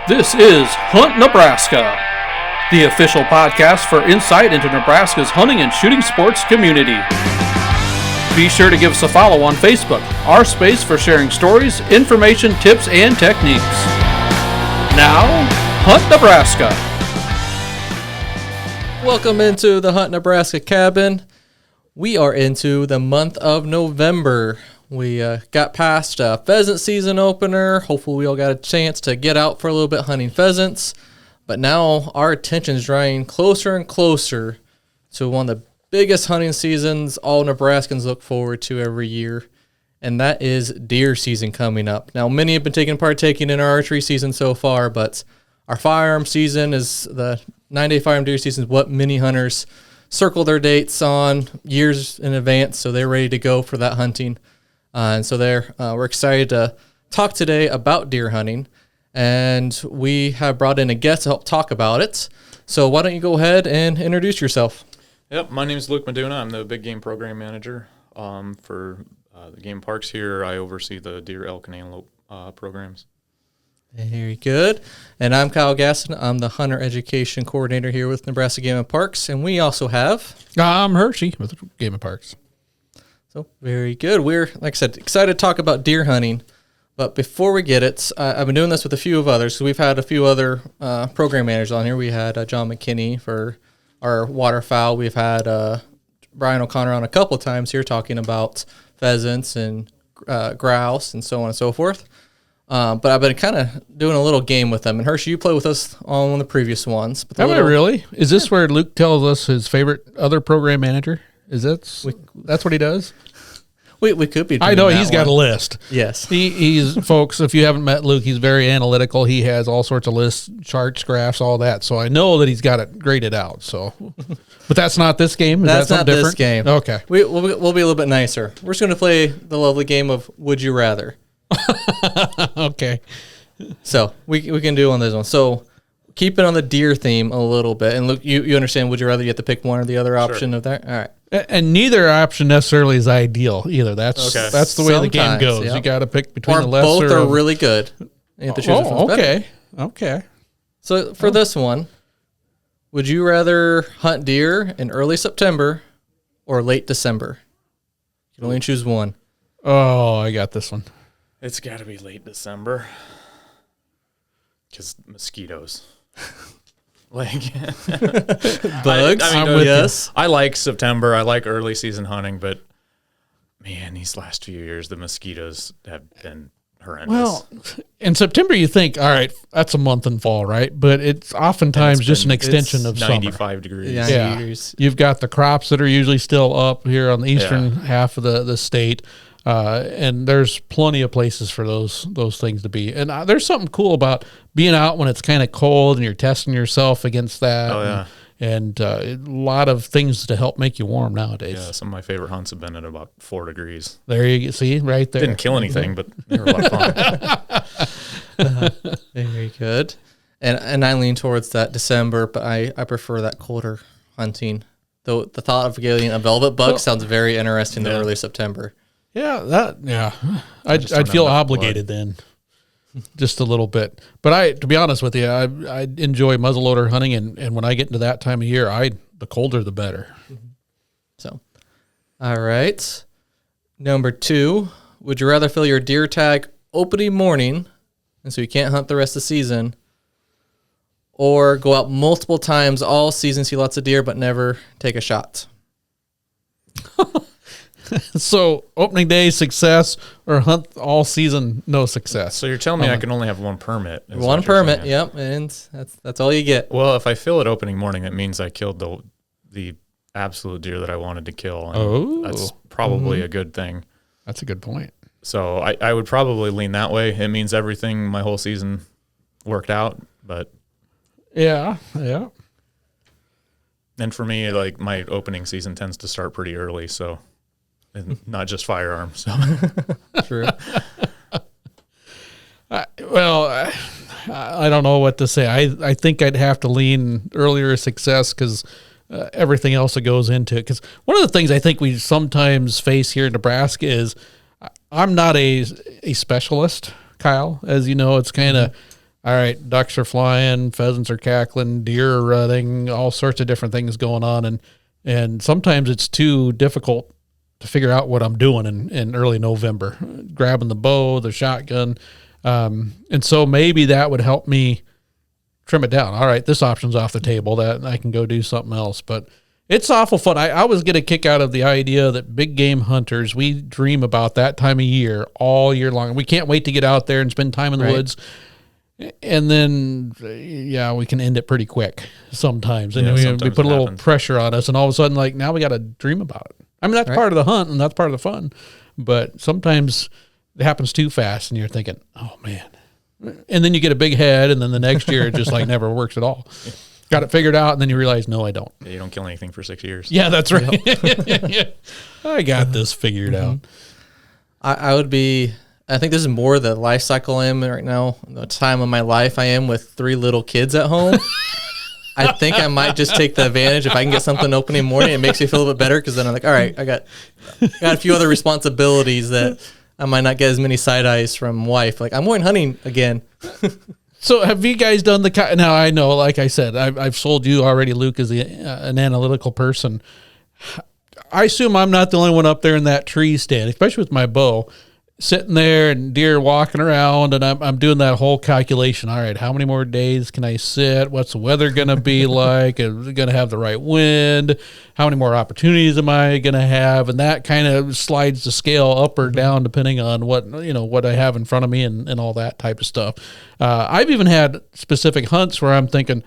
This is Hunt Nebraska, the official podcast for insight into Nebraska's hunting and shooting sports community. Be sure to give us a follow on Facebook, our space for sharing stories, information, tips, and techniques. Now, Hunt Nebraska. Welcome into the Hunt Nebraska cabin. We are into the month of November. We got past pheasant season opener. Hopefully we all got a chance to get out for a little bit hunting pheasants. But now our attention is drawing closer and closer to one of the biggest hunting seasons all Nebraskans look forward to every year. And that is deer season coming up. Now many have been partaking in our archery season so far, but our firearm season is the 9-day firearm deer season is what many hunters circle their dates on years in advance, so they're ready to go for that hunting. And so we're excited to talk today about deer hunting, and we have brought in a guest to help talk about it. So why don't you go ahead and introduce yourself? Yep, my name is Luke Meduna. I'm the big game program manager for the game parks here. I oversee the deer, elk, and antelope programs. Very good. And I'm Kyle Gasson. I'm the hunter education coordinator here with Nebraska Game and Parks, and we also have... I'm Hershey with Game and Parks. So very good. We're, like I said, excited to talk about deer hunting. But before we get it, I've been doing this with a few of others. So we've had a few other program managers on here. We had John McKinney for our waterfowl. We've had Brian O'Connor on a couple of times here talking about pheasants and grouse and so on and so forth. But I've been kind of doing a little game with them. And Hershey, you played with us on one of the previous ones. But Have I really? Is this where Luke tells us his favorite other program manager? Is that's what he does? We could be doing I know that he's got a list. Yes. He's folks, if you haven't met Luke, he's very analytical. He has all sorts of lists, charts, graphs, all that. So I know that he's got it graded out. So, but that's not this game? That's that not different? this game. Okay. We'll be a little bit nicer. We're just going to play the lovely game of Would You Rather. Okay. So we can do on this one. So keep it on the deer theme a little bit. And look, you understand, would you rather you have to pick one or the other option of that? All right. And neither option necessarily is ideal either. That's the way the game goes. Yep. You got to pick between Or the lesser. both are really good. You have to choose which one's better. Okay. So for this one, would you rather hunt deer in early September or late December? You can only choose one. Oh, I got this one. It's got to be late December because mosquitoes. Bugs? Yes. I like September. I like early season hunting, but man, these last few years, the mosquitoes have been horrendous. Well, in September, you think, all right, that's a month in fall, right? But it's oftentimes just an extension of 95 summer. degrees. Yeah. You've got the crops that are usually still up here on the eastern half of the state. And there's plenty of places for those things to be. And there's something cool about being out when it's kind of cold and you're testing yourself against that. Oh, yeah. And a lot of things to help make you warm nowadays. Yeah, some of my favorite hunts have been at about 4 degrees. There you see, right there. Didn't kill anything, but they were a lot of fun. Very good. And I lean towards that December, but I prefer that colder hunting. Though the thought of getting a velvet bug sounds very interesting in early September. Yeah, I'd feel obligated then, just a little bit. But to be honest with you, I enjoy muzzleloader hunting, and when I get into that time of year, the colder the better. So, all right. Number 2, would you rather fill your deer tag opening morning, and so you can't hunt the rest of the season, or go out multiple times all season, see lots of deer, but never take a shot? So opening day success or hunt all season no success. So you're telling me I can only have one permit? One permit, yep, and that's all you get. Well, if I fill it opening morning, that means I killed the absolute deer that I wanted to kill. And that's probably a good thing. That's a good point. So I would probably lean that way. It means everything my whole season worked out, but yeah. And for me, like my opening season tends to start pretty early, so. And not just firearms. So. True. I don't know what to say. I think I'd have to lean earlier success because everything else that goes into it. Because one of the things I think we sometimes face here in Nebraska is I'm not a specialist, Kyle. As you know, it's kind of all right, ducks are flying, pheasants are cackling, deer are running, all sorts of different things going on. And sometimes it's too difficult to figure out what I'm doing in early November, grabbing the bow, the shotgun. And so maybe that would help me trim it down. All right, this option's off the table, that I can go do something else. But it's awful fun. I always get a kick out of the idea that big game hunters, we dream about that time of year all year long. We can't wait to get out there and spend time in the woods. And then, we can end it pretty quick sometimes. And we put a little pressure on us, and all of a sudden, like, now we got to dream about it. I mean, that's part of the hunt, and that's part of the fun. But sometimes it happens too fast, and you're thinking, oh, man. And then you get a big head, and then the next year it just, like, never works at all. Got it figured out, and then you realize, no, I don't. Yeah, you don't kill anything for 6 years. Yeah, that's right. I got this figured out. I think this is more the life cycle I am in right now, the time of my life I am with 3 little kids at home. I think I might just take the advantage if I can get something opening morning. It makes me feel a bit better because then I'm like, all right, I got a few other responsibilities that I might not get as many side eyes from wife. Like, I'm going hunting again. So have you guys done now I know, like I said, I've sold you already, Luke, as an analytical person. I assume I'm not the only one up there in that tree stand, especially with my bow, sitting there and deer walking around, and I'm doing that whole calculation. All right, how many more days can I sit? What's the weather going to be like? Is it going to have the right wind? How many more opportunities am I going to have? And that kind of slides the scale up or down depending on what I have in front of me and all that type of stuff. I've even had specific hunts where I'm thinking,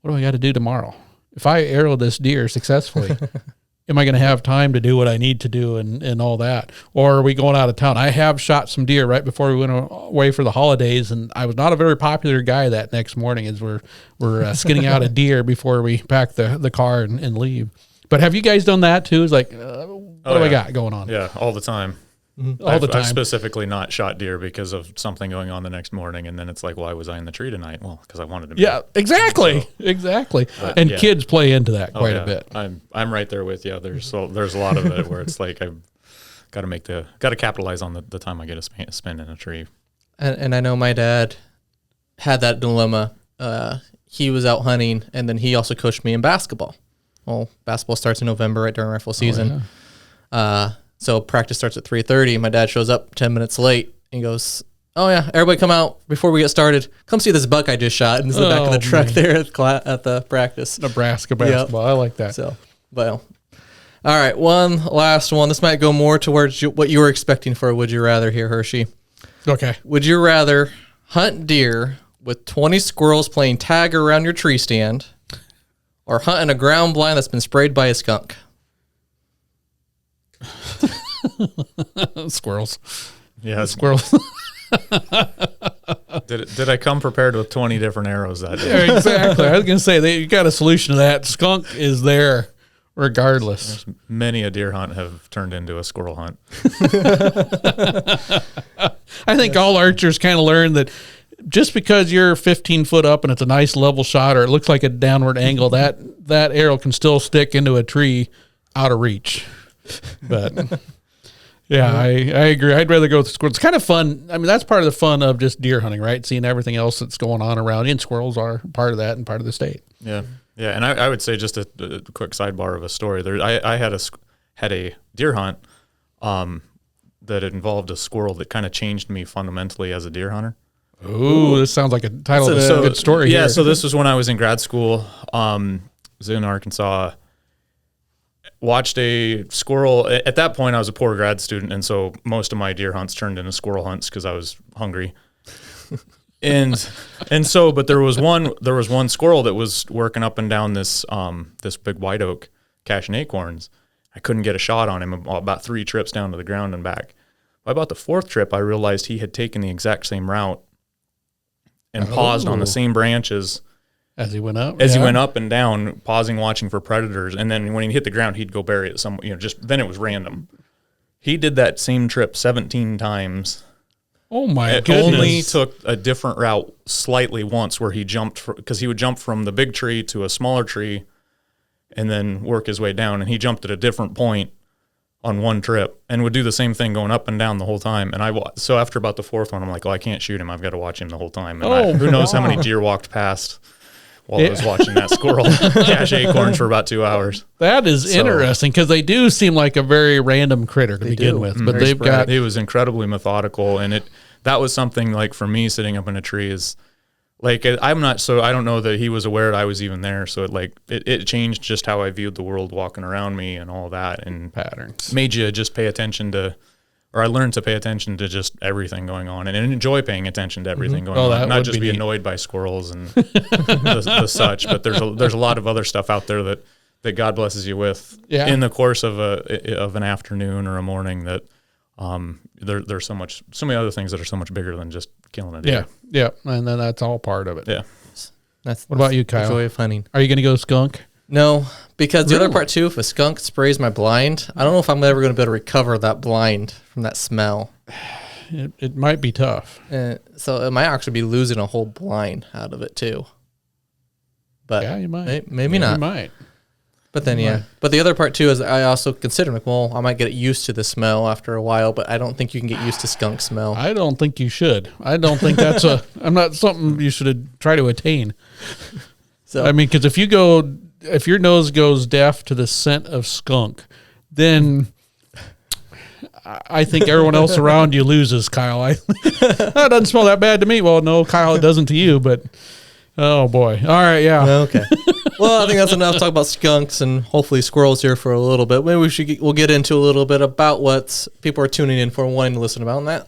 what do I got to do tomorrow? If I arrow this deer successfully, am I going to have time to do what I need to do and all that? Or are we going out of town? I have shot some deer right before we went away for the holidays, and I was not a very popular guy that next morning as we're skinning out a deer before we pack the car and leave. But have you guys done that too? It's like, what do I got going on? Yeah, all the time. All the time. I've specifically not shot deer because of something going on the next morning, and then it's like, why was I in the tree tonight? Well, because I wanted to be. Yeah, exactly. And kids play into that quite a bit. I'm right there with you. There's a lot of it where it's like I've got to capitalize on the time I get to spend in a tree. And I know my dad had that dilemma. He was out hunting, and then he also coached me in basketball. Well, basketball starts in November, right during rifle season. So practice starts at 3:30. My dad shows up 10 minutes late. He goes, oh, yeah, everybody come out before we get started. Come see this buck I just shot. And it's the back of the truck there at the practice. Nebraska basketball. Yep. I like that. So, well, all right, one last one. This might go more towards what you were expecting for a Would You Rather here, Hershey. Okay. Would you rather hunt deer with 20 squirrels playing tag around your tree stand or hunt in a ground blind that's been sprayed by a skunk? Squirrels. Yeah, squirrels. Did I come prepared with 20 different arrows that day? Yeah, exactly. I was going to say, you got a solution to that. Skunk is there regardless. Many a deer hunt have turned into a squirrel hunt. I think all archers kind of learn that just because you're 15 foot up and it's a nice level shot or it looks like a downward angle, that arrow can still stick into a tree out of reach. But yeah, I agree. I'd rather go with the squirrels. It's kind of fun. I mean, that's part of the fun of just deer hunting, right? Seeing everything else that's going on around you, and squirrels are part of that and part of the state. Yeah. Yeah. And I would say just a quick sidebar of a story there. I had a deer hunt that involved a squirrel that kind of changed me fundamentally as a deer hunter. Ooh, this sounds like a title of a good story. Yeah. Here. So this was when I was in grad school. Was in Arkansas. Watched a squirrel. At that point, I was a poor grad student, and so most of my deer hunts turned into squirrel hunts because I was hungry. and so, but there was one squirrel that was working up and down this big white oak caching acorns. I couldn't get a shot on him about 3 trips down to the ground and back. By about the 4th trip, I realized he had taken the exact same route and paused on the same branches. As he went up? He went up and down, pausing, watching for predators. And then when he hit the ground, he'd go bury it then it was random. He did that same trip 17 times. Oh, my goodness. It only took a different route slightly once where he jumped, because he would jump from the big tree to a smaller tree and then work his way down. And he jumped at a different point on one trip, and would do the same thing going up and down the whole time. And so after about the fourth one, I'm like, I can't shoot him. I've got to watch him the whole time. And who knows how many deer walked past while I was watching that squirrel cache acorns for about 2 hours. That is interesting, because they do seem like a very random critter to begin with, but they've got. It was incredibly methodical, and that was something like for me sitting up in a tree is like I don't know that he was aware that I was even there. So it changed just how I viewed the world walking around me and all that, and patterns made you just pay attention to. Or I learned to pay attention to just everything going on and enjoy paying attention to everything going on. Not just be annoyed by squirrels and the such, but there's a lot of other stuff out there that God blesses you with in the course of an afternoon or a morning that there's so many other things that are so much bigger than just killing a deer. Yeah, and then that's all part of it. Yeah. What about you, Kyle? The joy of hunting. Are you going to go skunk? No, because the other part too, if a skunk sprays my blind, I don't know if I'm ever going to be able to recover that blind from that smell. It might be tough. So it might actually be losing a whole blind out of it too. But yeah, you might. Maybe not. You might. But then, But the other part too is I also consider, like, well, I might get used to the smell after a while, but I don't think you can get used to skunk smell. I don't think you should. I don't think that's I'm not something you should try to attain. So I mean, because if your nose goes deaf to the scent of skunk, then I think everyone else around you loses, Kyle. That doesn't smell that bad to me. Well, no, Kyle, it doesn't to you, but oh boy. All right, yeah. Okay. Well, I think that's enough to talk about skunks and hopefully squirrels here for a little bit. Maybe we'll get into a little bit about what people are tuning in for and wanting to listen about, and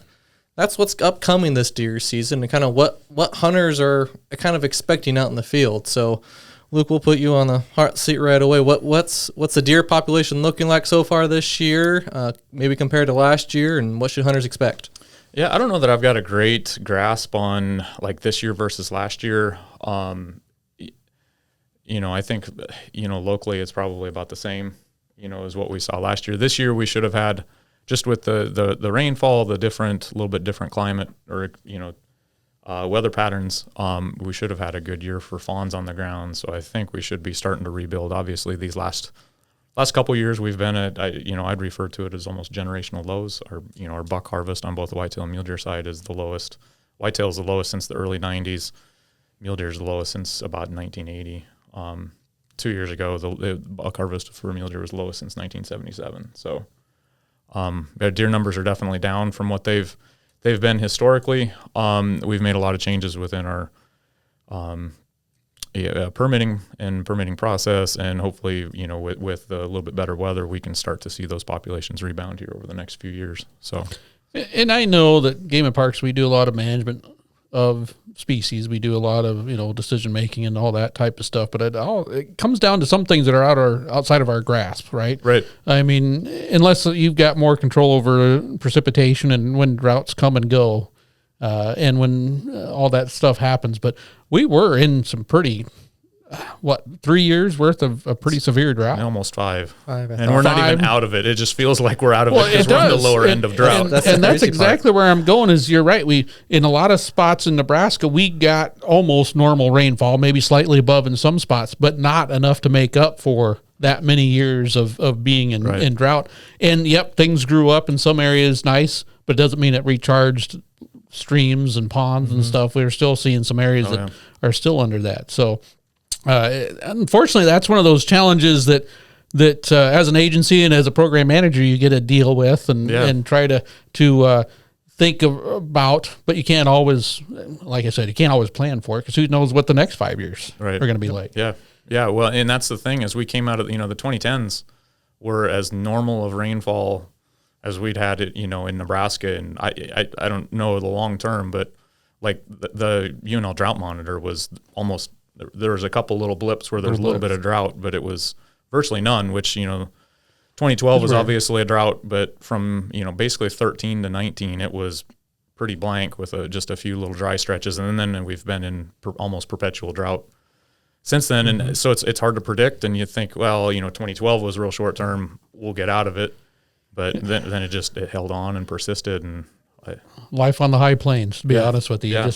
that's what's upcoming this deer season and kind of what hunters are kind of expecting out in the field. So, Luke, we'll put you on the hot seat right away. What's the deer population looking like so far this year, maybe compared to last year, and what should hunters expect? Yeah, I don't know that I've got a great grasp on like this year versus last year. I think, locally it's probably about the same, as what we saw last year. This year we should have had, just with the rainfall, the little bit different climate or, weather patterns, we should have had a good year for fawns on the ground. So I think we should be starting to rebuild. Obviously, these last couple of years we've been at, I'd refer to it as almost generational lows. Our buck harvest on both the whitetail and mule deer side is the lowest. Whitetail is the lowest since the early 90s. Mule deer is the lowest since about 1980. 2 years ago, the buck harvest for mule deer was lowest since 1977. So deer numbers are definitely down from what they've been historically. We've made a lot of changes within our permitting process, and hopefully, with a little bit better weather, we can start to see those populations rebound here over the next few years. So, and I know that Game and Parks, we do a lot of management of species. We do a lot of decision making and all that type of stuff. But it comes down to some things that are outside of our grasp, right? Right. I mean, unless you've got more control over precipitation and when droughts come and go, and when all that stuff happens. But we were in some pretty 3 years worth of a pretty severe drought. Almost five. And we're not even out of it. It just feels like we're out of it because we're on the lower end of drought. That's exactly where I'm going is you're right. We, in a lot of spots in Nebraska, we got almost normal rainfall, maybe slightly above in some spots, but not enough to make up for that many years of being in drought. And yep, things grew up in some areas nice, but it doesn't mean it recharged streams and ponds and stuff. We're still seeing some areas that are still under that. So, unfortunately, that's one of those challenges that as an agency and as a program manager, you get to deal with and try to think about, but you can't always, like I said, you can't always plan for it because who knows what the next 5 years are going to be like. Yeah. Yeah. Well, and that's the thing, as we came out of, the 2010s were as normal of rainfall as we'd had it, in Nebraska. And I don't know the long term, but like the UNL drought monitor was almost, there was a couple little blips where there was a little bit of drought, but it was virtually none, which, 2012 was obviously a drought, but from, basically 13 to 19, it was pretty blank with just a few little dry stretches. And then we've been in almost perpetual drought since then. And so it's hard to predict. And you think, well, 2012 was real short term, we'll get out of it. But then it held on and persisted. And life on the high plains, to be honest with you. Yeah.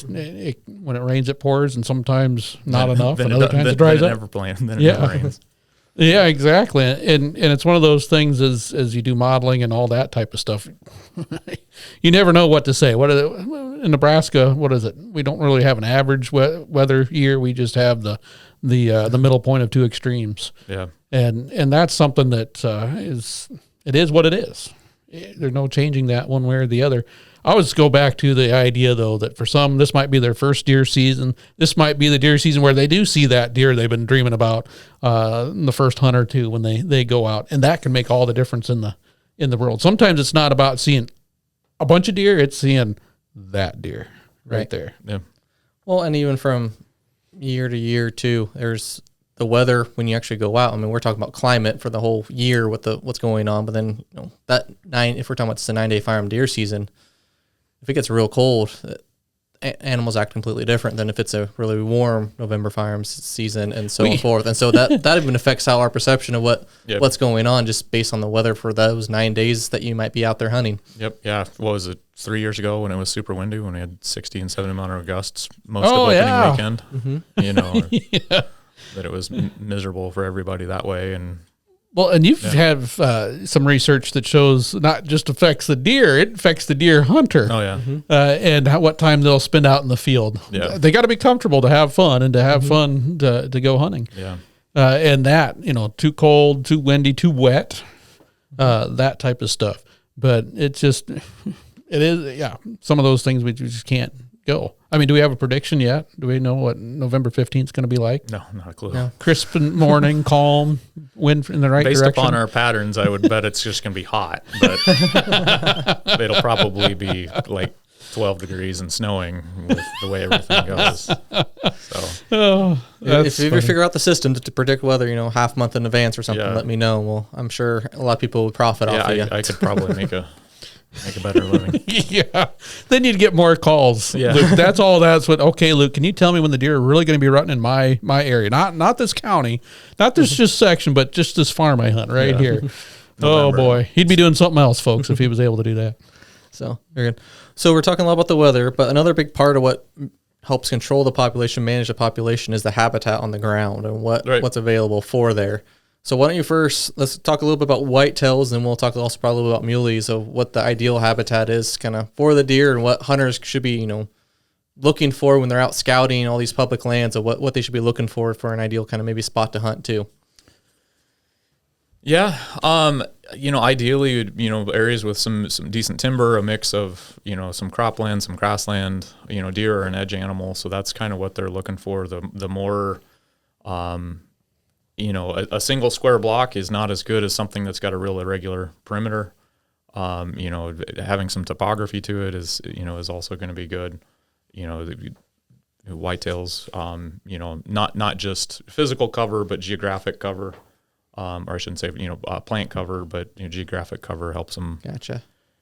When it rains, it pours, and sometimes not enough, and other times it dries up. Then it never rains. Yeah, exactly. And it's one of those things as you do modeling and all that type of stuff. You never know what to say. In Nebraska, what is it? We don't really have an average weather year. We just have the middle point of two extremes. Yeah. And that's something that it is what it is. There's no changing that one way or the other. I always go back to the idea, though, that for some, this might be their first deer season. This might be the deer season where they do see that deer they've been dreaming about in the first hunt or two when they go out. And that can make all the difference in the world. Sometimes it's not about seeing a bunch of deer. It's seeing that deer right there. Yeah. Well, and even from year to year, too, there's the weather when you actually go out. I mean, we're talking about climate for the whole year with what's going on. But then, if we're talking about just a 9-day firearm deer season, if it gets real cold, animals act completely different than if it's a really warm November firearms season and so forth. And so that even affects how our perception of what's going on just based on the weather for those 9 days that you might be out there hunting. Yep. Yeah. What was it, 3 years ago when it was super windy, when we had 60 and 70 mile gusts most of opening weekend? Mm-hmm. You know, that it was miserable for everybody that way. And well, and you've had some research that shows not just affects the deer, it affects the deer hunter. Oh, yeah. Mm-hmm. And what time they'll spend out in the field. Yeah. They got to be comfortable to have fun and to have fun to go hunting. Yeah. And that, too cold, too windy, too wet, that type of stuff. But it's just, it is, some of those things we just can't go. I mean, do we have a prediction yet? Do we know what November 15th is going to be like? No, not a clue. No. Crisp morning, calm, wind in the right Based direction. upon our patterns, I would bet it's just going to be hot, but it'll probably be like 12 degrees and snowing with the way everything goes. So, if you ever figure out the system to predict weather, half month in advance or something, let me know. Well, I'm sure a lot of people would profit off of you. I could probably make a better living. Yeah. Then you'd get more calls. Yeah. Luke, okay, Luke, can you tell me when the deer are really going to be rutting in my area? Not this county, not this just section, but just this farm I hunt right here. Oh boy. He'd be doing something else, folks, if he was able to do that. So very good. So we're talking a lot about the weather, but another big part of what helps control the population, manage the population, is the habitat on the ground and what's available for there. So why don't you let's talk a little bit about whitetails, and we'll talk also probably about muleys, of what the ideal habitat is kind of for the deer and what hunters should be, looking for when they're out scouting all these public lands, of what they should be looking for an ideal kind of maybe spot to hunt too. Yeah. Ideally, areas with some decent timber, a mix of, some cropland, some grassland, deer are an edge animal. So that's kind of what they're looking for. The more, a single square block is not as good as something that's got a real irregular perimeter. Having some topography to it is also going to be good. Whitetails, not just physical cover, but geographic cover. Or I shouldn't say, plant cover, but geographic cover helps them. Gotcha.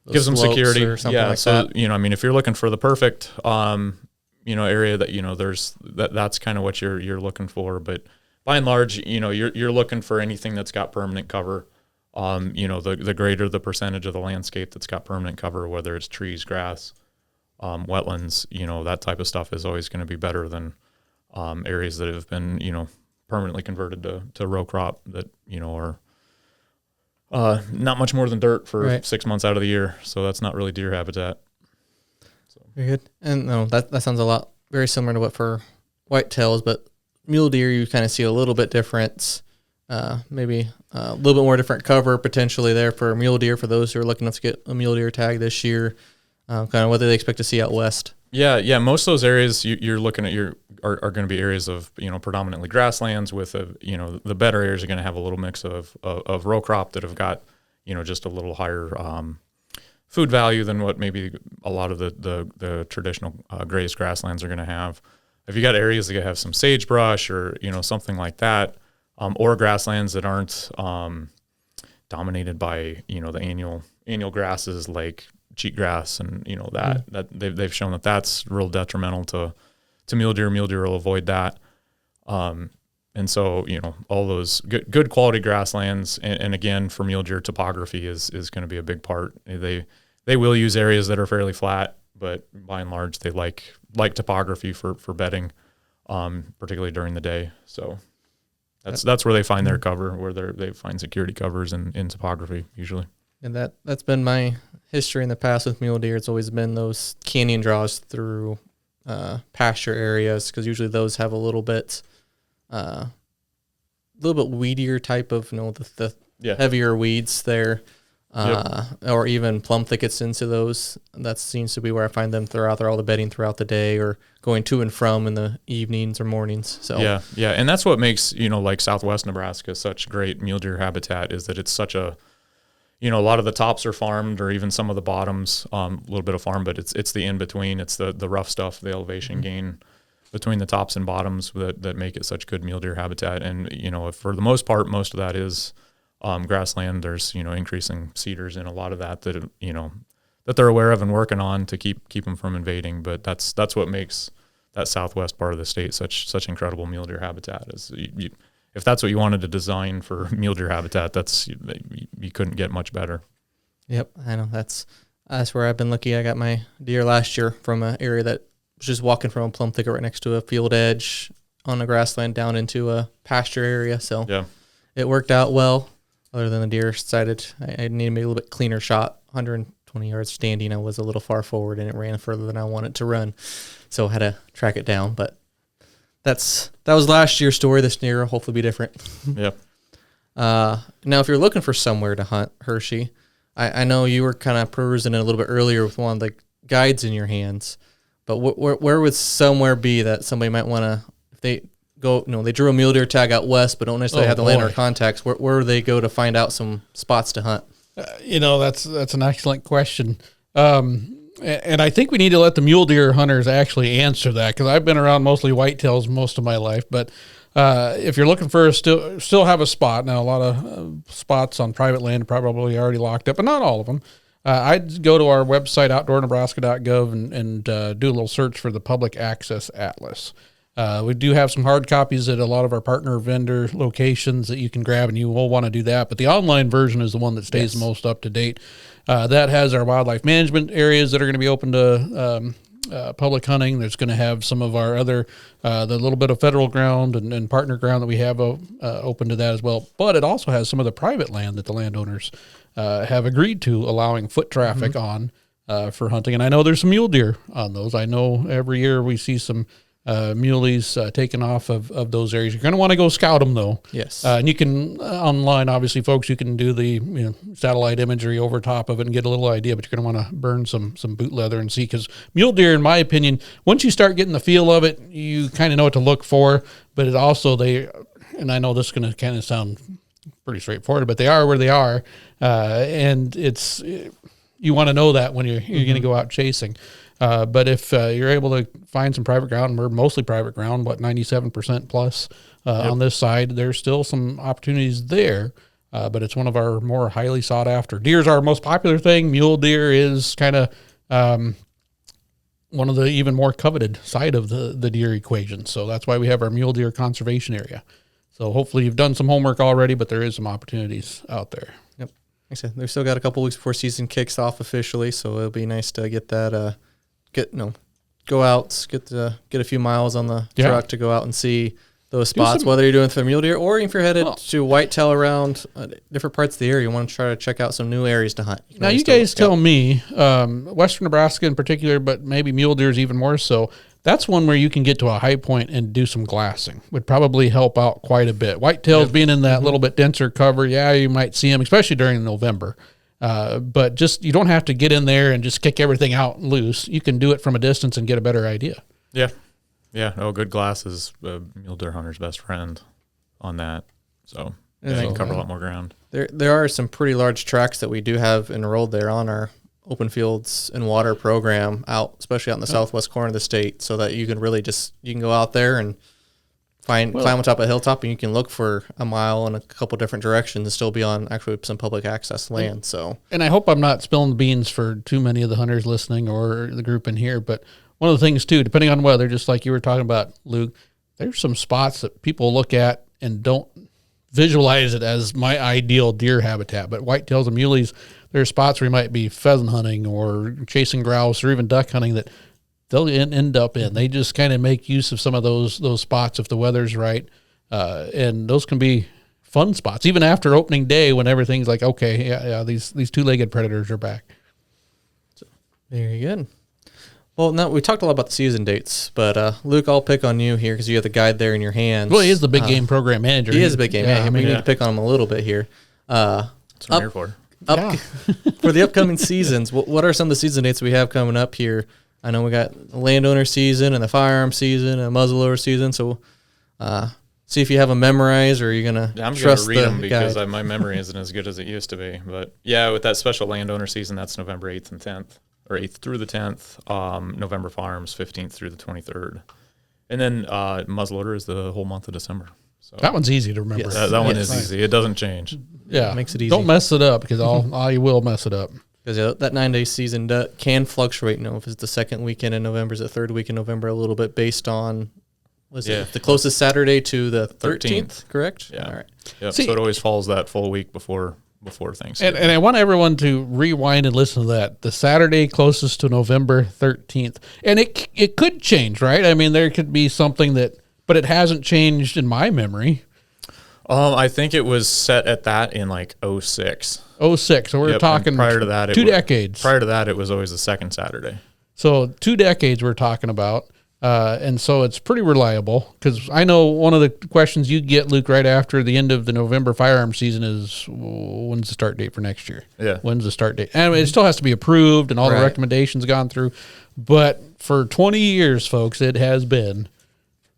Gives them security. Like so, that. If you're looking for the perfect, area that, that's kind of what you're looking for. But by and large, you're looking for anything that's got permanent cover. The greater the percentage of the landscape that's got permanent cover, whether it's trees, grass, wetlands, that type of stuff is always going to be better than areas that have been, permanently converted to row crop that, are not much more than dirt for 6 months out of the year. So that's not really deer habitat. So. Very good. And no, that sounds very similar to what for whitetails, but mule deer, you kind of see a little bit difference, maybe a little bit more different cover potentially there for mule deer, for those who are looking to get a mule deer tag this year, kind of what they expect to see out west. Yeah. Most of those areas you're looking at are going to be areas of, predominantly grasslands with the better areas are going to have a little mix of row crop that have got, just a little higher food value than what maybe a lot of the traditional grazed grasslands are going to have. If you got areas that have some sagebrush or, something like that, or grasslands that aren't dominated by, the annual grasses like cheatgrass and that they've shown that that's real detrimental to mule deer. Mule deer will avoid that, and so all those good quality grasslands, and again for mule deer, topography is going to be a big part. They will use areas that are fairly flat, but by and large they like topography for bedding, particularly during the day. So That's where they find their cover, where they find security covers in topography usually. And that's been my history in the past with mule deer. It's always been those canyon draws through pasture areas, because usually those have a little bit weedier type of, the heavier weeds there, or even plum thickets into those. That seems to be where I find them throughout all the bedding throughout the day, or going to and from in the evenings or mornings. So yeah, and that's what makes like Southwest Nebraska such great mule deer habitat, is that it's such a a lot of the tops are farmed, or even some of the bottoms, a little bit of farm, but it's the in between, it's the rough stuff, the elevation gain between the tops and bottoms that make it such good mule deer habitat. And for the most part, most of that is grassland. There's increasing cedars in a lot of that that they're aware of and working on to keep them from invading. But that's what makes that southwest part of the state such incredible mule deer habitat. Is if that's what you wanted to design for mule deer habitat, you couldn't get much better. Yep, I know. That's where I've been lucky. I got my deer last year from an area that was just walking from a plum thicket right next to a field edge on a grassland down into a pasture area. So it worked out well. Other than the deer decided I needed maybe a little bit cleaner shot. 120 yards standing, I was a little far forward, and it ran further than I wanted to run. So I had to track it down. But that was last year's story. This year will hopefully be different. Yeah. Now, if you're looking for somewhere to hunt, Hershey, I know you were kind of perusing it a little bit earlier with one of the guides in your hands, but where would somewhere be that somebody might want to, if they go, they drew a mule deer tag out west, but don't necessarily have the landowner contacts, where do they go to find out some spots to hunt? That's an excellent question. And I think we need to let the mule deer hunters actually answer that, because I've been around mostly whitetails most of my life. But if you're looking for still have a spot, now a lot of spots on private land are probably already locked up, but not all of them. I'd go to our website, outdoornebraska.gov, and do a little search for the Public Access Atlas. We do have some hard copies at a lot of our partner vendor locations that you can grab, and you will want to do that. But the online version is the one that stays the most up to date. That has our wildlife management areas that are going to be open to public hunting. There's going to have some of our other, the little bit of federal ground and partner ground that we have open to that as well. But it also has some of the private land that the landowners have agreed to allowing foot traffic on for hunting. And I know there's some mule deer on those. I know every year we see some muleys taken off of those areas. You're going to want to go scout them, though. Yes. And you can, online, obviously, folks, you can do the satellite imagery over top of it and get a little idea, but you're going to want to burn some boot leather and see, because mule deer, in my opinion, once you start getting the feel of it, you kind of know what to look for. But it also, and I know this is going to kind of sound pretty straightforward, but they are where they are. And you want to know that when you're going to go out chasing. But if you're able to find some private ground, and we're mostly private ground, 97% plus on this side, there's still some opportunities there. But it's one of our more highly sought after. Deer's our most popular thing. Mule deer is kind of one of the even more coveted side of the deer equation. So that's why we have our mule deer conservation area. So hopefully you've done some homework already, but there is some opportunities out there. Yep. Like I said, they've still got a couple weeks before season kicks off officially, so it'll be nice to get that, go out, get a few miles on the truck to go out and see those spots, whether you're doing it for mule deer or if you're headed to whitetail around different parts of the area. You want to try to check out some new areas to hunt. Now, you guys tell me, Western Nebraska in particular, but maybe mule deer is even more so. That's one where you can get to a high point and do some glassing. Would probably help out quite a bit. Whitetails being in that little bit denser cover, you might see them, especially during November. But just, you don't have to get in there and just kick everything out loose. You can do it from a distance and get a better idea. Yeah. Oh, good glass is a mule deer hunter's best friend on that. So you can cover a lot more ground. There are some pretty large tracts that we do have enrolled there on our open fields and water program out, especially out in the southwest corner of the state, so that you can really you can go out there and climb on top of a hilltop, and you can look for a mile in a couple different directions and still be on actually some public access land. So, and I hope I'm not spilling the beans for too many of the hunters listening or the group in here, but one of the things too, depending on weather, just like you were talking about, Luke, there's some spots that people look at and don't visualize it as my ideal deer habitat. But whitetails and muleys, there are spots where you might be pheasant hunting or chasing grouse or even duck hunting that they'll end up in. They just kind of make use of some of those spots if the weather's right. And those can be fun spots, even after opening day when everything's like, okay, yeah, these two-legged predators are back. Very good. Well, now we talked a lot about the season dates, but Luke, I'll pick on you here because you have the guide there in your hands. Well, he is the big game program manager. He is a big game manager. We need to pick on him a little bit here. That's what I'm here for. For the upcoming seasons, what are some of the season dates we have coming up here? I know we got the landowner season and the firearm season and muzzleloader season. So, see if you have them memorized, or you're gonna I'm trust gonna read them because guide. my memory isn't as good as it used to be. But yeah, with that special landowner season, that's November 8th and 10th, or 8th through the 10th. November firearms 15th through the 23rd, and then muzzleloader is the whole month of December. So That one's easy to remember. Yes. that one is easy. It doesn't change. Yeah, makes it easy. Don't mess it up because you will mess it up. Because that 9-day season can fluctuate. You know, if it's the second weekend in November, is the third week in November, a little bit based on it the closest Saturday to the 13th, correct? Yeah. All right. Yep. See- So it always falls that full week before Thanksgiving. And I want everyone to rewind and listen to that. The Saturday closest to November 13th. And it could change, right? I mean, there could be something but it hasn't changed in my memory. I think it was set at that in like 06. 06. So we're Yep, talking and prior to that, two decades. Prior to that, it was always the second Saturday. So 2 decades we're talking about. And so it's pretty reliable because I know one of the questions you get, Luke, right after the end of the November firearm season is when's the start date for next year? Yeah. When's the start date? And it still has to be approved and all the recommendations gone through. But for 20 years, folks, it has been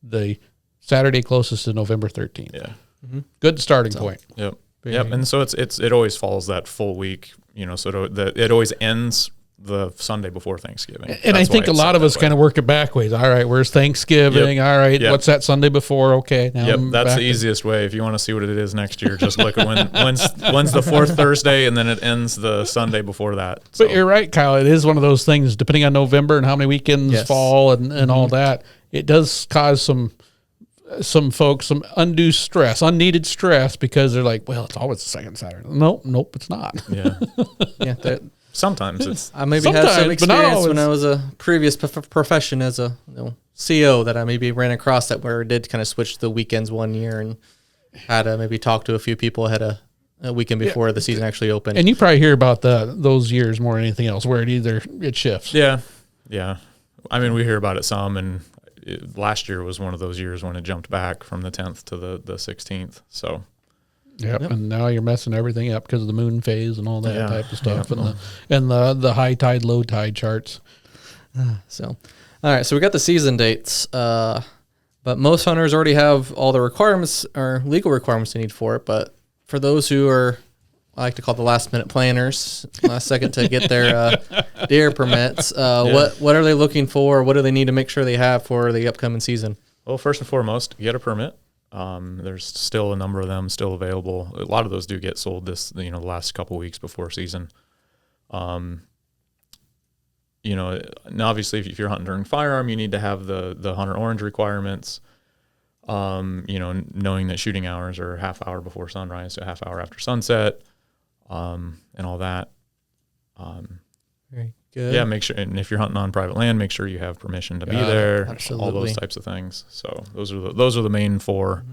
the Saturday closest to November 13th. Yeah. Good starting point. Yep. Yep. And so it always falls that full week, so it always ends the Sunday before Thanksgiving. And I think a lot of us kind of work it backwards. All right, where's Thanksgiving? Yep. All right, Yep. what's that Sunday before? Okay, now Yep, I'm that's back the easiest way. If you want to see what it is next year, just look at when's the fourth Thursday, and then it ends the Sunday before that. So. But you're right, Kyle. It is one of those things, depending on November and how many weekends fall and all that, it does cause some folks some undue stress, unneeded stress, because they're like, well, it's always the second Saturday. Nope, it's not. Yeah. Yeah. Sometimes it's I maybe had some Sometimes, but not experience when always. I was a previous profession as a CO that I maybe ran across that where it did kind of switch the weekends one year and had to maybe talk to a few people ahead of a weekend before the season actually opened. And you probably hear about those years more than anything else, where it shifts. Yeah. I mean, we hear about it some, and last year was one of those years when it jumped back from the 10th to the 16th. So. Yep. And now you're messing everything up because of the moon phase and all that Yeah. type of stuff, Yeah. and the high tide, low tide charts. So, all right. So we got the season dates, but most hunters already have all the requirements or legal requirements they need for it. But for those who are, I like to call the last minute planners, last second to get their deer permits, what are they looking for? What do they need to make sure they have for the upcoming season? Well, first and foremost, get a permit. There's still a number of them still available. A lot of those do get sold the last couple weeks before season. And obviously if you're hunting during firearm, you need to have the hunter orange requirements. Knowing that shooting hours are half hour before sunrise to half hour after sunset, and all that. Very good. Yeah, make sure, and if you're hunting on private land, make sure you have permission to be there. Absolutely. All those types of things. So those are the main four.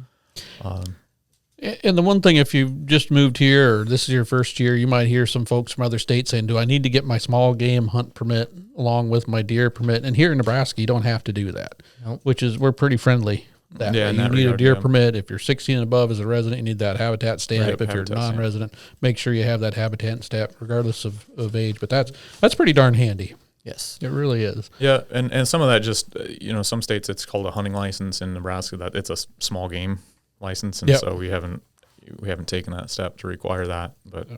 And the one thing, if you've just moved here or this is your first year, you might hear some folks from other states saying, do I need to get my small game hunt permit along with my deer permit? And here in Nebraska, you don't have to do that, we're pretty friendly. That Yeah, way. in You that need a regard, deer yeah. permit. If you're 16 and above as a resident, you need that habitat stamp. Right, If you're habitat stamp. non-resident, make sure you have that habitat stamp regardless of age. But that's pretty darn handy. Yes. It really is. Yeah, and some of that just some states it's called a hunting license. In Nebraska, that it's a small game license, and so we haven't taken that step to require that. But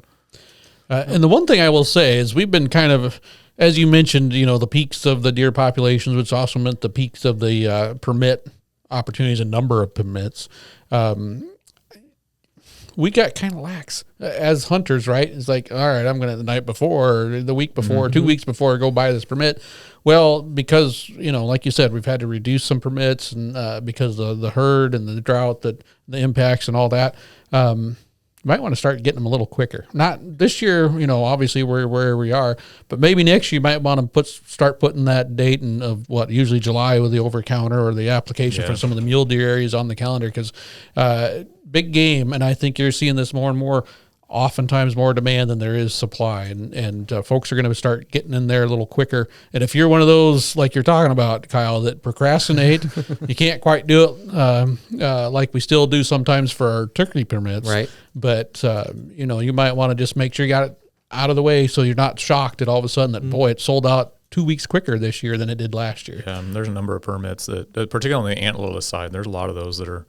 And the one thing I will say is we've been kind of, as you mentioned, the peaks of the deer populations, which also meant the peaks of the permit opportunities and number of permits. We got kind of lax as hunters, right? It's like, all right, I'm going to the night before, or the week before, 2 weeks before, go buy this permit. Well, because, like you said, we've had to reduce some permits and because of the herd and the drought, the impacts and all that. might want to start getting them a little quicker. Not this year, obviously we're where we are, but maybe next year you might want to start putting that date of usually July with the over counter or the application for some of the mule deer areas on the calendar, because big game, and I think you're seeing this more and more. Oftentimes more demand than there is supply, and folks are going to start getting in there a little quicker. And if you're one of those, like you're talking about, Kyle, that procrastinate, you can't quite do it like we still do sometimes for our turkey permits. Right. But, you might want to just make sure you got it out of the way so you're not shocked that all of a sudden that, boy, it sold out 2 weeks quicker this year than it did last year. Yeah, there's a number of permits that particularly on the antlerless side, there's a lot of those that are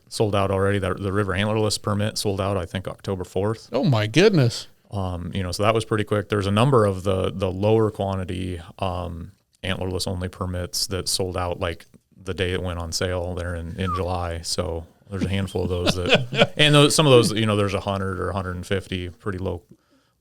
sold out already. The river antlerless permit sold out, I think, October 4th. Oh, my goodness. So that was pretty quick. There's a number of the lower quantity antlerless only permits that sold out like the day it went on sale there in July. So there's a handful of those and some of those, there's 100 or 150, pretty low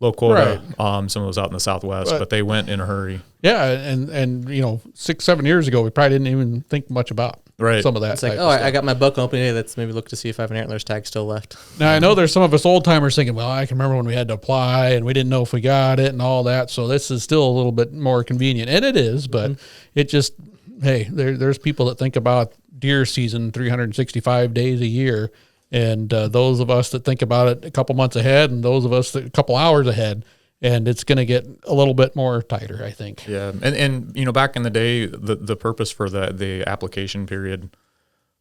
quota. Right. Some of those out in the Southwest, but they went in a hurry. Yeah, and 6-7 years ago, we probably didn't even think much about some of that. It's like, I got my book open today. Let's maybe look to see if I have an antlers tag still left. Now, I know there's some of us old timers thinking, well, I can remember when we had to apply and we didn't know if we got it and all that. So this is still a little bit more convenient, and it is. But it just, hey, there's people that think about deer season 365 days a year. And those of us that think about it a couple months ahead, and those of us that a couple hours ahead, and it's going to get a little bit more tighter, I think. Yeah, and back in the day, the purpose for the application period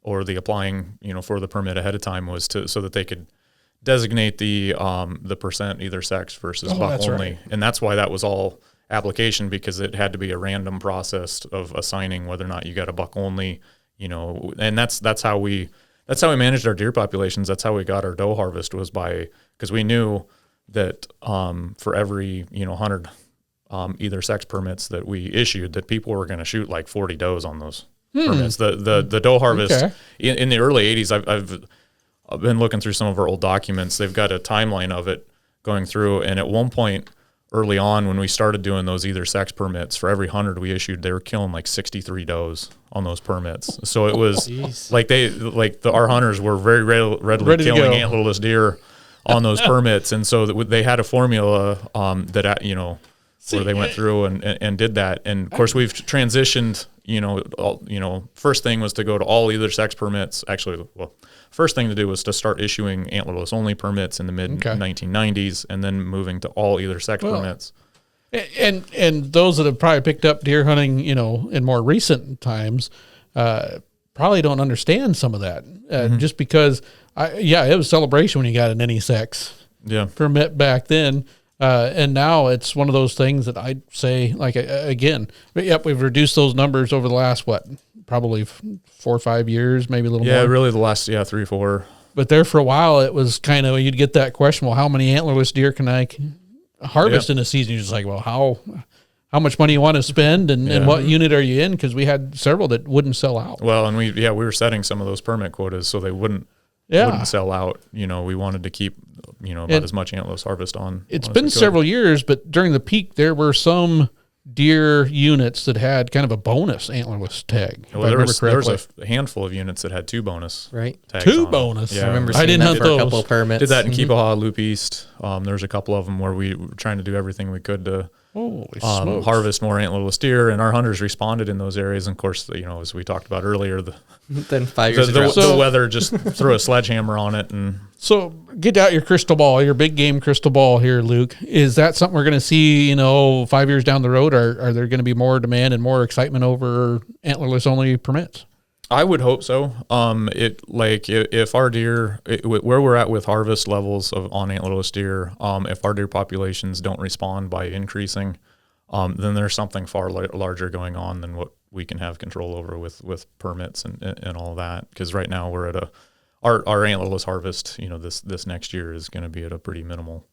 or the applying, for the permit ahead of time was so that they could designate the percent either sex versus buck only, and that's why that was all application, because it had to be a random process of assigning whether or not you got a buck only, and that's how we. That's how we managed our deer populations. That's how we got our doe harvest, was because we knew that for every 100 either sex permits that we issued, that people were going to shoot like 40 does on those permits. The doe harvest in the early 80s, I've been looking through some of our old documents. They've got a timeline of it going through, and at one point early on when we started doing those either sex permits, for every 100 we issued, they were killing like 63 does on those permits. So it was our hunters were very readily killing antlerless deer on those permits, and so they had a formula where they went through and did that. And of course we've transitioned. First thing was to go to all either sex permits. Actually, first thing to do was to start issuing antlerless only permits in the mid 1990s, and then moving to all either sex permits. And those that have probably picked up deer hunting, in more recent times, probably don't understand some of that. Just because, it was celebration when you got an any sex permit back then. And now it's one of those things that I'd say, like, again, we've reduced those numbers over the last, probably 4 or 5 years, maybe a little more. Yeah, really the last, 3 or 4. But there for a while, it was kind of, you'd get that question, well, how many antlerless deer can I harvest in a season? You're just like, well, how much money you want to spend, and what unit are you in? Because we had several that wouldn't sell out. Well, and we were setting some of those permit quotas so they wouldn't sell out. We wanted to keep, about as much antlerless harvest on. It's been several years, but during the peak, there were some deer units that had kind of a bonus antlerless tag. Well, there was a handful of units that had 2 bonus tags. 2 bonus. Yeah. I remember seeing that for a couple of permits. Did that in Keepahaw, Loop East. There's a couple of them where we were trying to do everything we could to harvest more antlerless deer, and our hunters responded in those areas. And of course, as we talked about earlier, then 5 years the weather just threw a sledgehammer on it. And so get out your crystal ball, your big game crystal ball here, Luke. Is that something we're going to see, 5 years down the road? Are there going to be more demand and more excitement over antlerless only permits? I would hope so. If our deer, where we're at with harvest levels on antlerless deer, if our deer populations don't respond by increasing, then there's something far larger going on than what we can have control over with permits and all that. Because right now we're at our antlerless harvest. This next year is going to be at a pretty minimal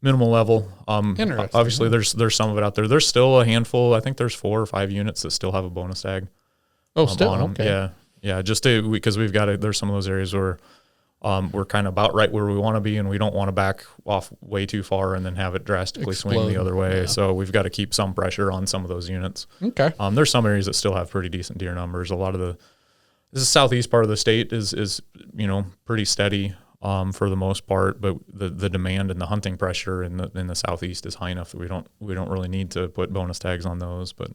level. Interesting. Obviously, there's some of it out there. There's still a handful. I think there's 4 or 5 units that still have a bonus tag. Oh, still on them. Okay. Yeah. Just because there's some of those areas where we're kind of about right where we want to be, and we don't want to back off way too far and then have it drastically swing the other way. Yeah. So we've got to keep some pressure on some of those units. Okay. There's some areas that still have pretty decent deer numbers. A lot of the southeast part of the state is pretty steady. for the most part, but the demand and the hunting pressure in the southeast is high enough that we don't really need to put bonus tags on those. But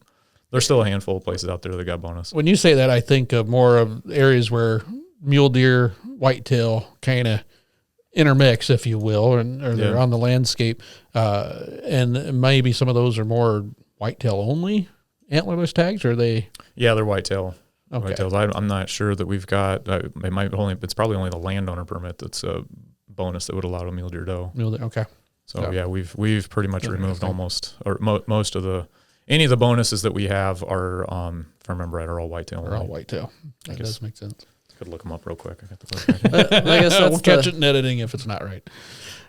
there's still a handful of places out there that got bonus. When you say that, I think of more of areas where mule deer, whitetail kind of intermix, if you will, or they're on the landscape. And maybe some of those are more whitetail only antlerless tags, or are they? Yeah, they're whitetail. Okay. Whitetails. I'm not sure that we've got. It's probably only the landowner permit that's a bonus that would allow a mule deer doe. Mule deer, okay. So yeah, we've pretty much removed most of any of the bonuses that we have are, if I remember right, are all whitetail. They're all whitetail. That does make sense. Could look them up real quick. I got the I guess we'll catch it in editing if it's not right.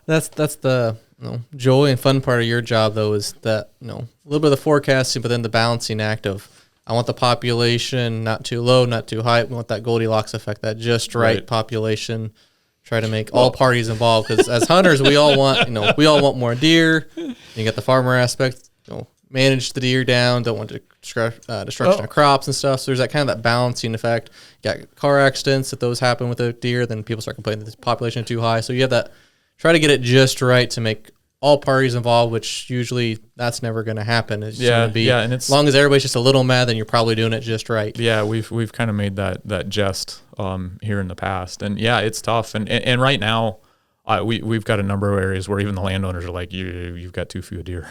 That's the joy and fun part of your job, though, is that a little bit of the forecasting, but then the balancing act of I want the population not too low, not too high. We want that Goldilocks effect, that just right population. Try to make all parties involved, because as hunters, we all want more deer. You got the farmer aspect, manage the deer down, don't want destruction of crops and stuff. So there's that kind of that balancing effect. You got car accidents, if those happen with a deer, then people start complaining that the population is too high. So you have that, try to get it just right to make all parties involved, which usually that's never going to happen. It's going to be, and it's, as long as everybody's just a little mad, then you're probably doing it just right. Yeah, we've kind of made that jest here in the past, and yeah, it's tough. And right now, we've got a number of areas where even the landowners are like, you've got too few deer.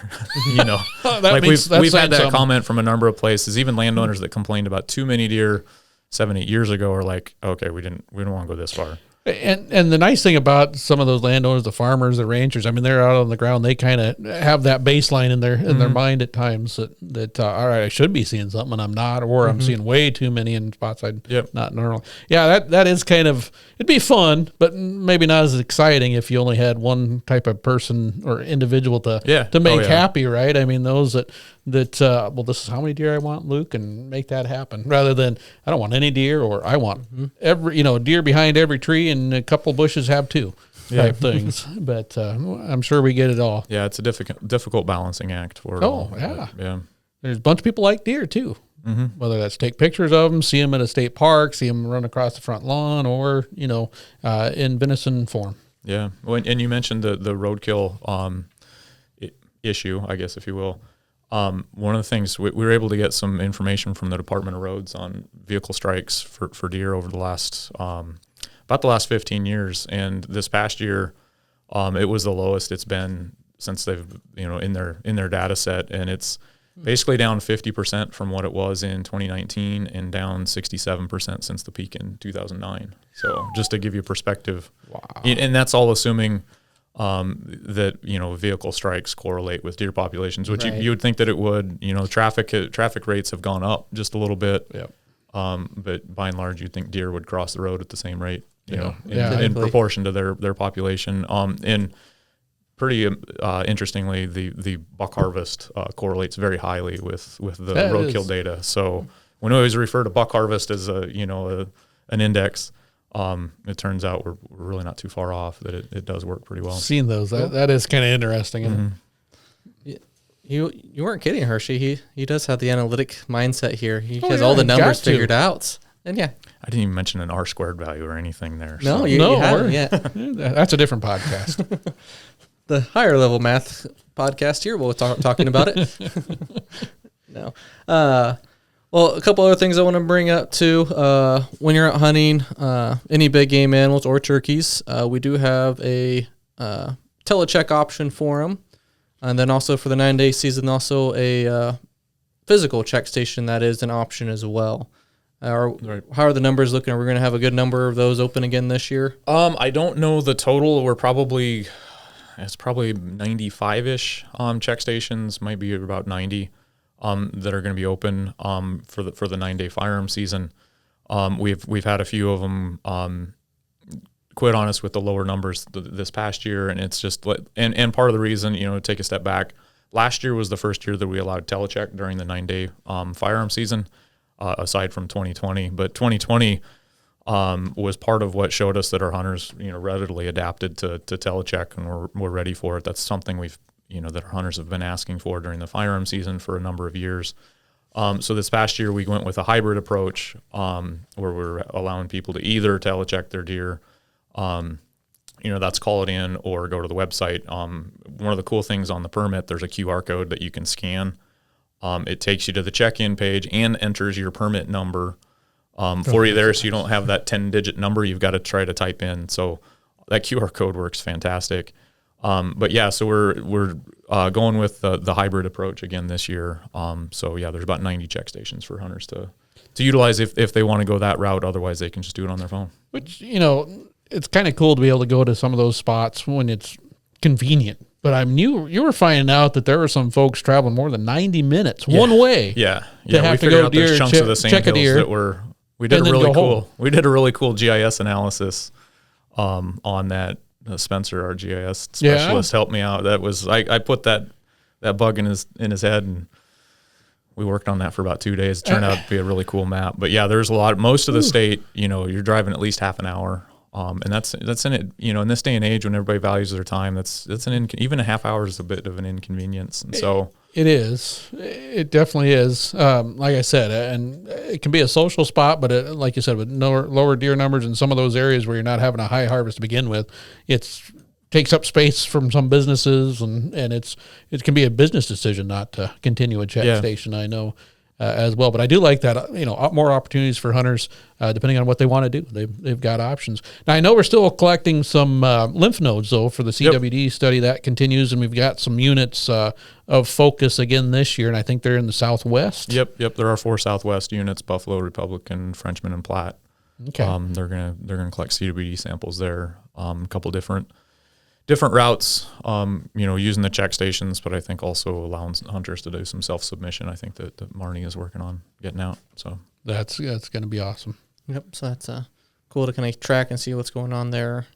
Like we've had that comment from a number of places. Even landowners that complained about too many deer 7-8 years ago are like, okay, we don't want to go this far. And the nice thing about some of those landowners, the farmers, the ranchers, I mean, they're out on the ground. They kind of have that baseline in their mind at times that all right, I should be seeing something and I'm not, or I'm seeing way too many in spots I'd not normal. Yeah, that is kind of, it'd be fun, but maybe not as exciting if you only had one type of person or individual to make happy, right? I mean, those that well, this is how many deer I want, Luke, and make that happen, rather than I don't want any deer, or I want every deer behind every tree and a couple bushes have two type things. But I'm sure we get it all. Yeah, it's a difficult balancing act for it all. Yeah. There's a bunch of people like deer too. Whether that's take pictures of them, see them at a state park, see them run across the front lawn, or in venison form. Yeah, and you mentioned the roadkill issue, I guess, if you will. One of the things we were able to get some information from the Department of Roads on vehicle strikes for deer over the last about the last 15 years, and this past year it was the lowest it's been since they've in their data set, and it's basically down 50% from what it was in 2019 and down 67% since the peak in 2009. So just to give you perspective, wow. And that's all assuming that vehicle strikes correlate with deer populations, which you would think that it would. Traffic rates have gone up just a little bit, but by and large, you'd think deer would cross the road at the same rate, in proportion to their population. And pretty interestingly, the buck harvest correlates very highly with the roadkill data. So when we always refer to buck harvest as an index. It turns out we're really not too far off, that it does work pretty well. Seen those. That is kind of interesting. You weren't kidding, Hershey. He does have the analytic mindset here. He has all the numbers figured out. And I didn't even mention an R-squared value or anything there. No, you haven't yet. That's a different podcast. The higher level math podcast here, we'll talking about it. No. Well, a couple other things I want to bring up too. When you're out hunting, any big game animals or turkeys, we do have a telecheck option for them, and then also for the 9-day season, also a physical check station that is an option as well. How are the numbers looking? Are we going to have a good number of those open again this year? I don't know the total. It's probably 95-ish check stations, might be about 90. That are going to be open for the 9-day firearm season. We've had a few of them quit on us with the lower numbers this past year, and it's just and part of the reason, to take a step back, last year was the first year that we allowed telecheck during the 9-day firearm season, aside from 2020. But 2020 was part of what showed us that our hunters readily adapted to telecheck, and we're ready for it. That's something that our hunters have been asking for during the firearm season for a number of years. So this past year we went with a hybrid approach where we're allowing people to either telecheck their deer that's call it in or go to the website. One of the cool things on the permit, there's a QR code that you can scan. It takes you to the check-in page and enters your permit number for you there, so you don't have that 10-digit number you've got to try to type in. So that QR code works fantastic. But yeah, so we're going with the hybrid approach again this year. So yeah, there's about 90 check stations for hunters to utilize if they want to go that route. Otherwise, they can just do it on their phone. Which, it's kind of cool to be able to go to some of those spots when it's convenient. But I mean, you were finding out that there were some folks traveling more than 90 minutes one way. Yeah. We figured out there's chunks of the sand hills that we did a really cool GIS analysis on that. Spencer, our GIS specialist, helped me out. That was I put that bug in his head, and we worked on that for about 2 days. It turned out to be a really cool map. But yeah, there's most of the state, you're driving at least half an hour. And that's in it, in this day and age when everybody values their time, even a half hour is a bit of an inconvenience. And so it is, it definitely is. Like I said, and it can be a social spot, but like you said, with lower deer numbers in some of those areas where you're not having a high harvest to begin with, takes up space from some businesses, and it can be a business decision not to continue a check station. I know. As well, but I do like that. More opportunities for hunters, depending on what they want to do. They've got options. Now I know we're still collecting some lymph nodes though for the CWD study that continues, and we've got some units of focus again this year, and I think they're in the Southwest. Yep. There are 4 Southwest units: Buffalo, Republican, Frenchman, and Platte. Okay. They're gonna collect CWD samples there. A couple different routes, using the check stations, but I think also allowing hunters to do some self-submission. I think that Marnie is working on getting out. So that's going to be awesome. Yep. So that's cool to kind of track and see what's going on there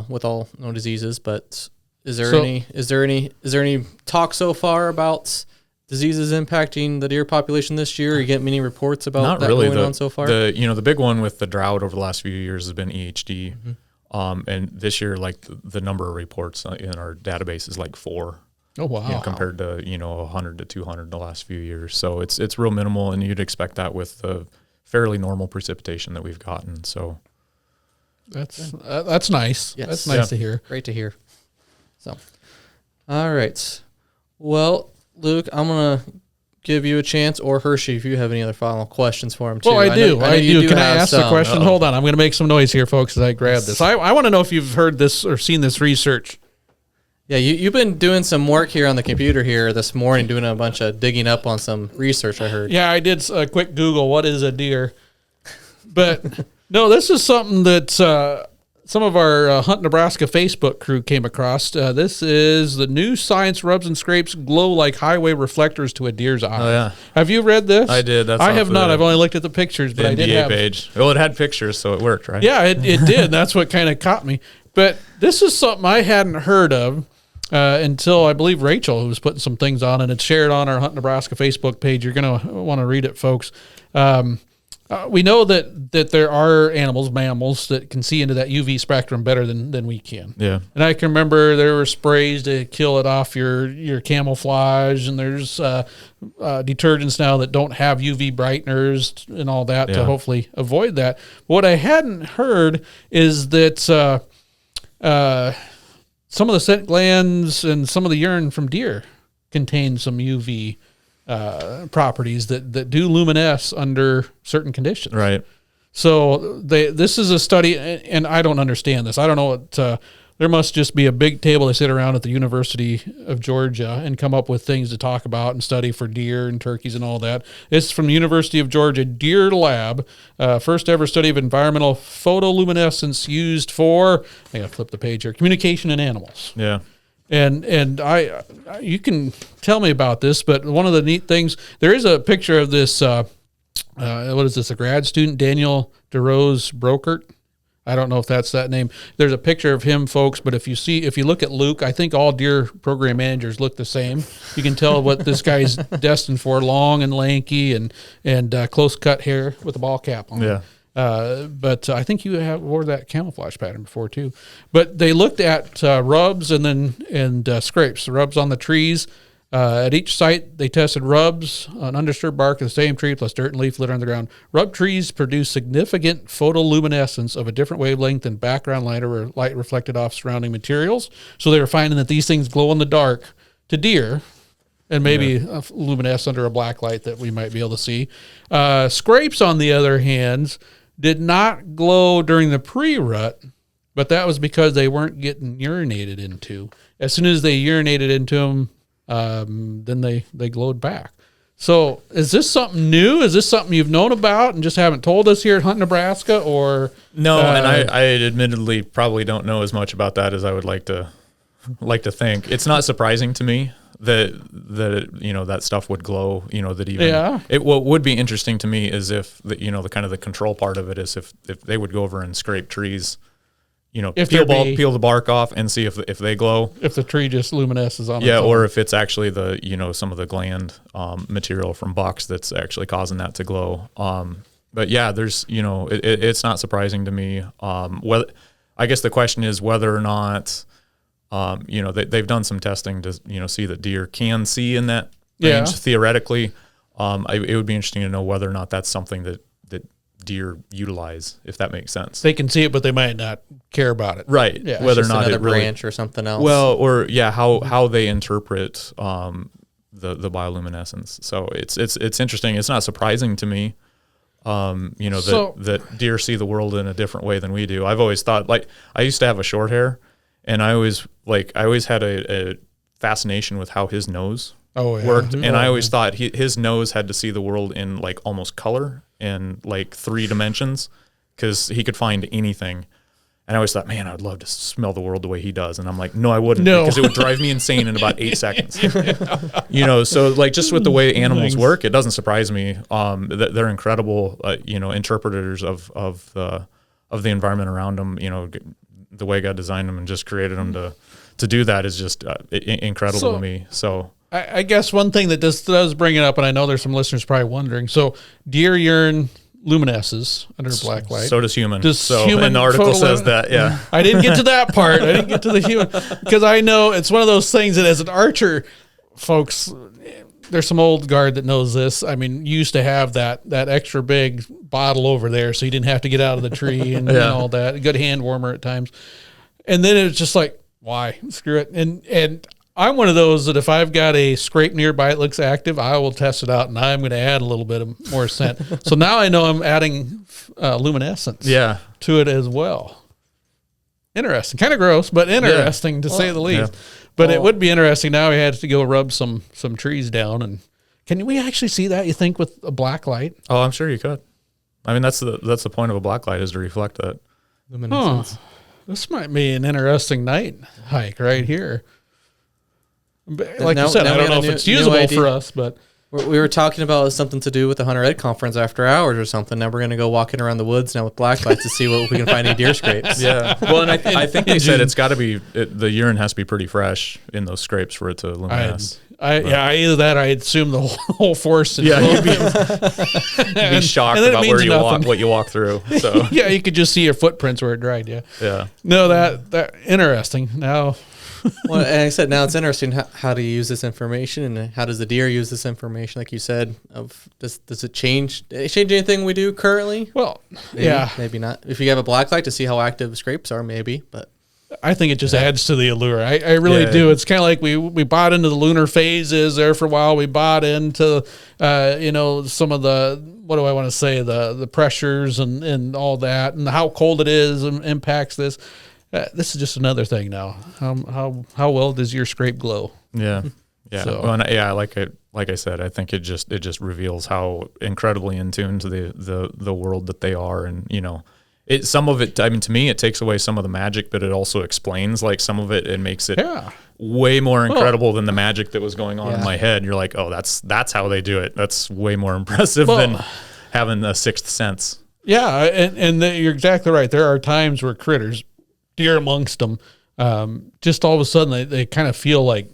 with all no diseases. But is there any talk so far about diseases impacting the deer population this year? Are you getting many reports about going on so far? The big one with the drought over the last few years has been EHD. Mm-hmm. And this year, like the number of reports in our database is like 4. Oh wow! Compared to 100 to 200 the last few years, so it's real minimal, and you'd expect that with the fairly normal precipitation that we've gotten. So that's nice. Yes. That's nice to hear. Great to hear. So, all right. Well, Luke, I'm gonna give you a chance, or Hershey, if you have any other final questions for him too. Well, I do. Can I ask the question? Uh-oh. Hold on. I'm going to make some noise here, folks, as I grab this. I want to know if you've heard this or seen this research. Yeah, you've been doing some work here on the computer here this morning, doing a bunch of digging up on some research, I heard. Yeah, I did a quick Google, what is a deer? But no, this is something that some of our Hunt Nebraska Facebook crew came across. This is the new science rubs and scrapes glow like highway reflectors to a deer's eye. Oh, yeah. Have you read this? I did. I have not. I've only looked at the pictures, but I did have. Page. Well, it had pictures, so it worked, right? Yeah, it did. That's what kind of caught me. But this is something I hadn't heard of until I believe Rachel, who was putting some things on, and it's shared on our Hunt Nebraska Facebook page. You're going to want to read it, folks. We know that there are mammals that can see into that UV spectrum better than we can. Yeah. And I can remember there were sprays to kill it off your camouflage, and there's detergents now that don't have UV brighteners and all that to hopefully avoid that. What I hadn't heard is that some of the scent glands and some of the urine from deer contain some UV properties that do luminesce under certain conditions. Right. So this is a study, and I don't understand this. I don't know what. There must just be a big table they sit around at the University of Georgia and come up with things to talk about and study for deer and turkeys and all that. It's from the University of Georgia Deer Lab, first ever study of environmental photoluminescence used for, I gotta flip the page here, communication in animals. Yeah. And you can tell me about this, but one of the neat things, there is a picture of this, what is this, a grad student, Daniel DeRose Brokert. I don't know if that's that name. There's a picture of him, folks, but if you look at Luke, I think all deer program managers look the same. You can tell what this guy's destined for, long and lanky and close cut hair with a ball cap on. Yeah. But I think you wore that camouflage pattern before too. But they looked at rubs and scrapes, the rubs on the trees. At each site, they tested rubs on undisturbed bark of the same tree plus dirt and leaf litter on the ground. Rub trees produce significant photoluminescence of a different wavelength than background light or light reflected off surrounding materials. So they were finding that these things glow in the dark to deer, and maybe a luminesce under a black light that we might be able to see. Scrapes, on the other hand, did not glow during the pre-rut, but that was because they weren't getting urinated into. As soon as they urinated into them, then they glowed back. So is this something new? Is this something you've known about and just haven't told us here at Hunt Nebraska? Or no, and I admittedly probably don't know as much about that as I would like to think. It's not surprising to me that that stuff would glow. That even what would be interesting to me is if the kind of the control part of it is if they would go over and scrape trees. Peel the bark off and see if they glow. If the tree just luminesces on its own. Or if it's actually the some of the gland material from bucks that's actually causing that to glow. But yeah, there's it's not surprising to me. I guess the question is whether or not they've done some testing to see that deer can see in that range theoretically. It would be interesting to know whether or not that's something that deer utilize, if that makes sense. They can see it, but they might not care about it. Right. Yeah, whether or not another it really, branch or something else. Well, or how they interpret the bioluminescence. So it's interesting. It's not surprising to me. That deer see the world in a different way than we do. I've always thought, like, I used to have a short hair, and I always had a fascination with how his nose worked, and I always thought his nose had to see the world in like almost color and like 3 dimensions because he could find anything. And I always thought, man, I would love to smell the world the way he does. And I'm like, no, I wouldn't, because it would drive me insane in about 8 seconds. So like just with the way animals work, it doesn't surprise me that they're incredible, interpreters of the environment around them. The way God designed them and just created them to do that is just incredible to me. So I guess one thing that this does bring it up, and I know there's some listeners probably wondering. So deer urine luminesces under black light. So does human. And the article says that, yeah. I didn't get to that part. I didn't get to the human because I know it's one of those things that as an archer, folks, there's some old guard that knows this. I mean, you used to have that extra big bottle over there so you didn't have to get out of the tree and all that. A good hand warmer at times. And then it's just like, why? Screw it. And I'm one of those that if I've got a scrape nearby that looks active, I will test it out, and I'm going to add a little bit of more scent. So now I know I'm adding luminescence to it as well. Interesting. Kind of gross, but interesting to say the least. Yeah. But it would be interesting now. We had to go rub some trees down. And can we actually see that, you think, with a black light? Oh, I'm sure you could. I mean, that's the point of a black light, is to reflect that luminescence. This might be an interesting night hike right here. Like you said, I don't know if it's usable for us, but we were talking about something to do with the Hunter Ed conference after hours or something. Now we're going to go walking around the woods now with black lights to see what we can find any deer scrapes. Yeah. Well, and I think they said it's got to be, the urine has to be pretty fresh in those scrapes for it to luminesce. Either that, I assume the whole forest. You'd be shocked about what you walk through. So yeah, you could just see your footprints where it dried. Yeah. No, that interesting. Now, well, and I said, now it's interesting how to use this information, and how does the deer use this information? Like you said, does it change anything we do currently? Well, maybe not. If you have a black light to see how active scrapes are, maybe, but. I think it just adds to the allure. I really do. It's kind of like we bought into the lunar phases there for a while. We bought into, some of the, what do I want to say, the pressures and all that, and how cold it is impacts this. This is just another thing now. How well does your scrape glow? Yeah. Yeah. So, well, like I said, I think it just reveals how incredibly in tune to the world that they are. And, some of it, I mean, to me, it takes away some of the magic, but it also explains like some of it and makes it way more incredible than the magic that was going on in my head. You're like, oh, that's how they do it. That's way more impressive than having the sixth sense. Yeah. And you're exactly right. There are times where critters, deer amongst them, just all of a sudden they kind of feel like,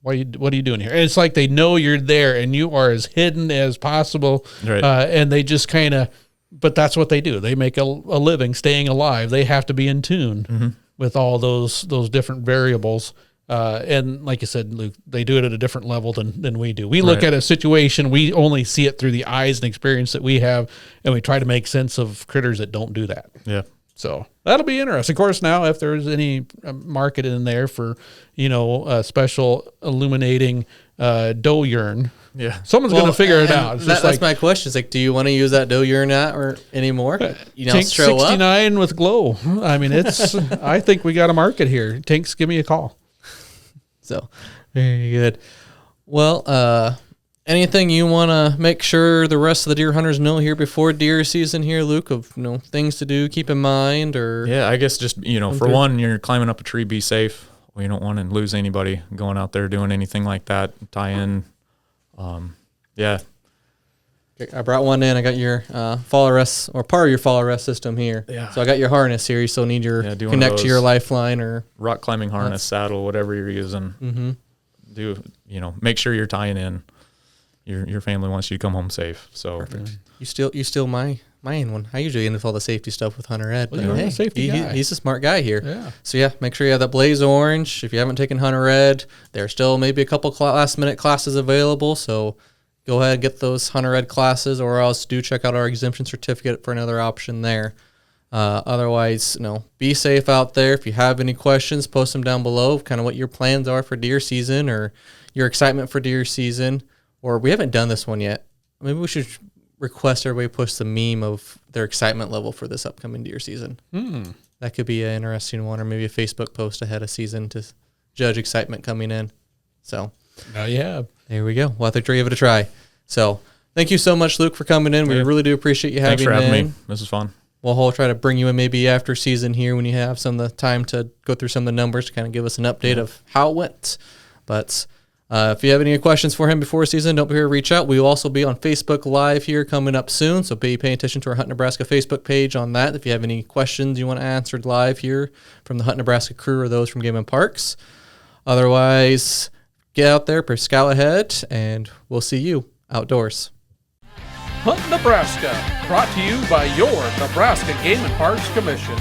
what are you doing here? And it's like they know you're there and you are as hidden as possible. Right. And they just kind of, but that's what they do. They make a living staying alive. They have to be in tune with all those different variables. And like I said, Luke, they do it at a different level than we do. We look at a situation, we only see it through the eyes and experience that we have, and we try to make sense of critters that don't do that. Yeah. So that'll be interesting. Of course, now if there's any market in there for, special illuminating doe urine, someone's going to figure it out. It's that's my question. It's like, do you want to use that doe urine or anymore? Tank 69 with glow. I mean, I think we got a market here. Tanks, give me a call. So very good. Well, anything you want to make sure the rest of the deer hunters know here before deer season here, Luke, of things to do, keep in mind, or I guess just for one, you're climbing up a tree, be safe. We don't want to lose anybody going out there doing anything like that. Tie in, I brought one in. I got your fall arrest, or part of your fall arrest system here. Yeah. So I got your harness here. You still need your connect to your lifeline or rock climbing harness, saddle, whatever you're using. Mm-hmm. Make sure you're tying in. Your family wants you to come home safe. So perfect. You steal my one. I usually end with all the safety stuff with Hunter Ed. Well, you're a safety guy. He's a smart guy here. Yeah. So make sure you have that Blaze Orange. If you haven't taken Hunter Ed, there's still maybe a couple last minute classes available. So go ahead and get those Hunter Ed classes, or else do check out our exemption certificate for another option there. Otherwise, be safe out there. If you have any questions, post them down below, kind of what your plans are for deer season or your excitement for deer season. Or we haven't done this one yet. Maybe we should request everybody post the meme of their excitement level for this upcoming deer season. That could be an interesting one, or maybe a Facebook post ahead of season to judge excitement coming in. So there we go. We'll have to give it a try. So thank you so much, Luke, for coming in. We really do appreciate you Thanks for having me. This is fun. We'll try to bring you in maybe after season here when you have some of the time to go through some of the numbers to kind of give us an update of how it went. But if you have any questions for him before season, don't be here to reach out. We will also be on Facebook Live here coming up soon, so be paying attention to our Hunt Nebraska Facebook page on that. If you have any questions you want answered live here from the Hunt Nebraska Crew or those from Game and Parks. Otherwise, get out there, scout ahead, and we'll see you outdoors. Hunt Nebraska, brought to you by your Nebraska Game and Parks Commission.